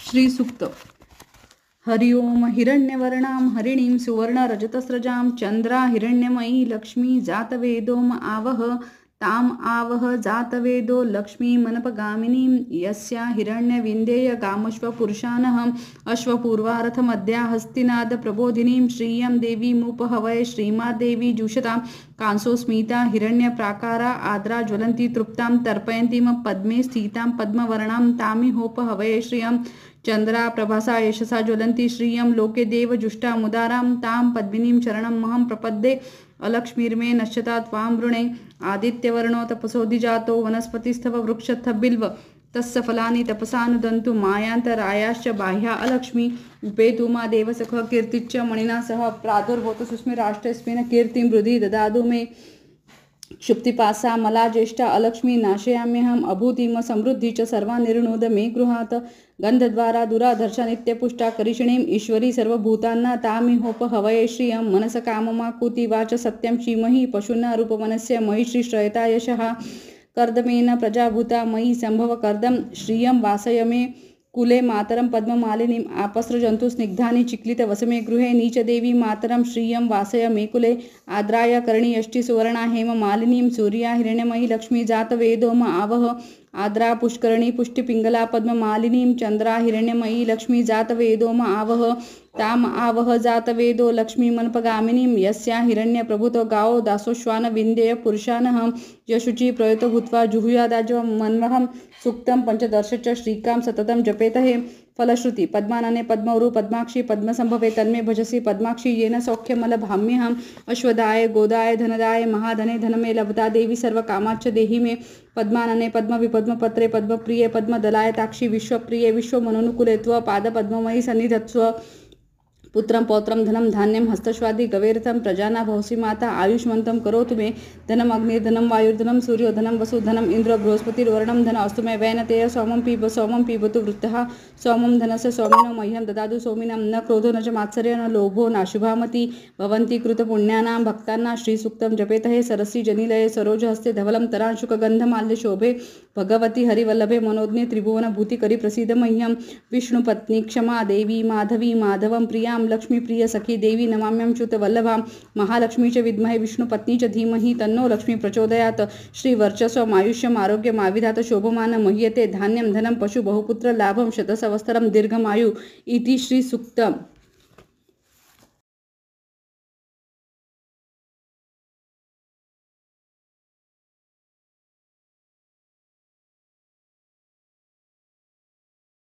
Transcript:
श्री सूक्त। हरि ओम हिरण्यवर्णां हरिणीं सुवर्णरजतस्रजां चंद्रा हिरण्यमयी लक्ष्मी जातवेदोम आवह ताम आवह जातवेदो लक्ष्मी मनपगामिनीं यस्या हिरण्यविन्देय गामश्वपुरुषानः अश्वपूर्वारथमद्या हस्तिनाद प्रबोधिनीं श्रियं देवीमुपहवय श्रीमादेवी जुषतां कांसोस्मिता हिरण्यप्राकारा आद्रा ज्वलन्ती तृप्तां तर्पयन्तीं पद्मे स्थितां पद्मवर्णां तामिहोपहवय श्रियं चंद्रा प्रभासा यशसा ज्वलंती श्रियं लोके देव जुष्टा मुदारां तां पद्मिनीं चरणमहं प्रपद्ये अलक्ष्मीर्मे नश्यता त्वां वृणे आदित्यवर्णो तपसोऽधिजातो वनस्पतिस्तव वृक्षस्थ बिल्व तस्य फलानि तपसानुदन्तु मायान्तरायाश्च बाह्या अलक्ष्मी उपेतु मा देवसख कीर्तिच्च मणिना सह प्रादुर्भूत सुस्मिराष्ट्रस्मिन् कीर्तिं हृदि ददातु मे क्षुप्तिपासा मला ज्येष्ठा अलक्ष्मी नाशयाम्यहम् अभूतिम समृद्धि च सर्वानिर्णोद मे गृहात् गंधद्वारा दुराधर्षा नित्यपुष्टा करिषिणीम् ईश्वरी सर्वभूतान्ना तामिहोपहवये श्रियं मनसकाममाकुति वाच सत्यं श्रीमहि पशुना रूपवनस्य मयि श्रीश्रयता यशः कर्दमेन प्रजाभूता मयि संभव कर्दम श्रियं वासय मे कुले मातरं पद्ममालिनीम् आपस्रजन्तु स्निग्धानि चिक्लित वसमे गृहे नीचदेवी मातरं श्रियं वासय मे कुले आद्राय कर्णी यष्टि सुवर्णा हेम मालिनीं सूर्या हिरण्यमयी लक्ष्मी जातवेदोम आवह आद्रा पुष्करणी पुष्टिपिंगला पद्ममालिनीं चंद्रा हिरण्यमयी लक्ष्मी जातवेदोम आवह ताम आवह जातवेदो लक्ष्मी मनपगामिनीं यस्या हिरण्यप्रभुतो गावो दासोश्वान विन्देय पुरुषानः यशुचि प्रयतो भूत्वा जुहुयादाजव मन्वहं सूक्तं पंचदर्श च श्रीकां सततं जपेतहे फलश्रुति पद्मानने पद्मौरु पद्माक्षी पद्मसंभवे तन्मे भजसी पद्माक्षी येन सौख्यमलभाम्यहम् अश्वदाय गोदाय धनदाय महाधने धनमे लभता देवी सर्वकामाच्च देहि मे पद्मानने पद्मविपद्मपत्रे पद्मप्रिये पद्मदलाय ताक्षी विश्वप्रिये विश्वमनोनुकूले त्व पादपद्ममयी सन्निधत्स्व पुत्रं पौत्रं धनं धान्यं हस्तश्वादि गवेरथं प्रजाना भवसि माता आयुष्मन्तं करोतु मे धनम् अग्निर्धनं वायुर्धनं सूर्योधनं वसुधनम् इन्द्र बृहस्पतिर्वर्णं धन अस्तु मे वैनतेय सोमं पिबतु वृत्तः सोमं धनस्य सौमिनो मह्यं ददातु सौमिनं न क्रोधो न च मात्सर्य न लोभो नाशुभामति भवन्ति कृतपुण्यानां भक्तानां श्रीसूक्तं जपेतहे सरसी जनिलये सरोजहस्ते धवलं तरांशुकगन्धमाल्य शोभे भगवती हरिवल्लभे मनोज्ञे त्रिभुवनभूतिकरी प्रसीद मह्यं विष्णुपत्नी क्षमा देवी माधवी माधवं प्रियां लक्ष्मीप्रिय सखी देवी नमाम्यं च्युतवल्लभां महालक्ष्मी च विद्महे विष्णुपत्नी च धीमहि तन्नो लक्ष्मी प्रचोदयात् श्रीवर्चस्वम् आयुष्यम् आरोग्यम् आविधात शोभमान मह्यते धान्यं धनं पशु बहुपुत्र लाभं शतसवत्सरं दीर्घमायु इति श्रीसूक्तम्।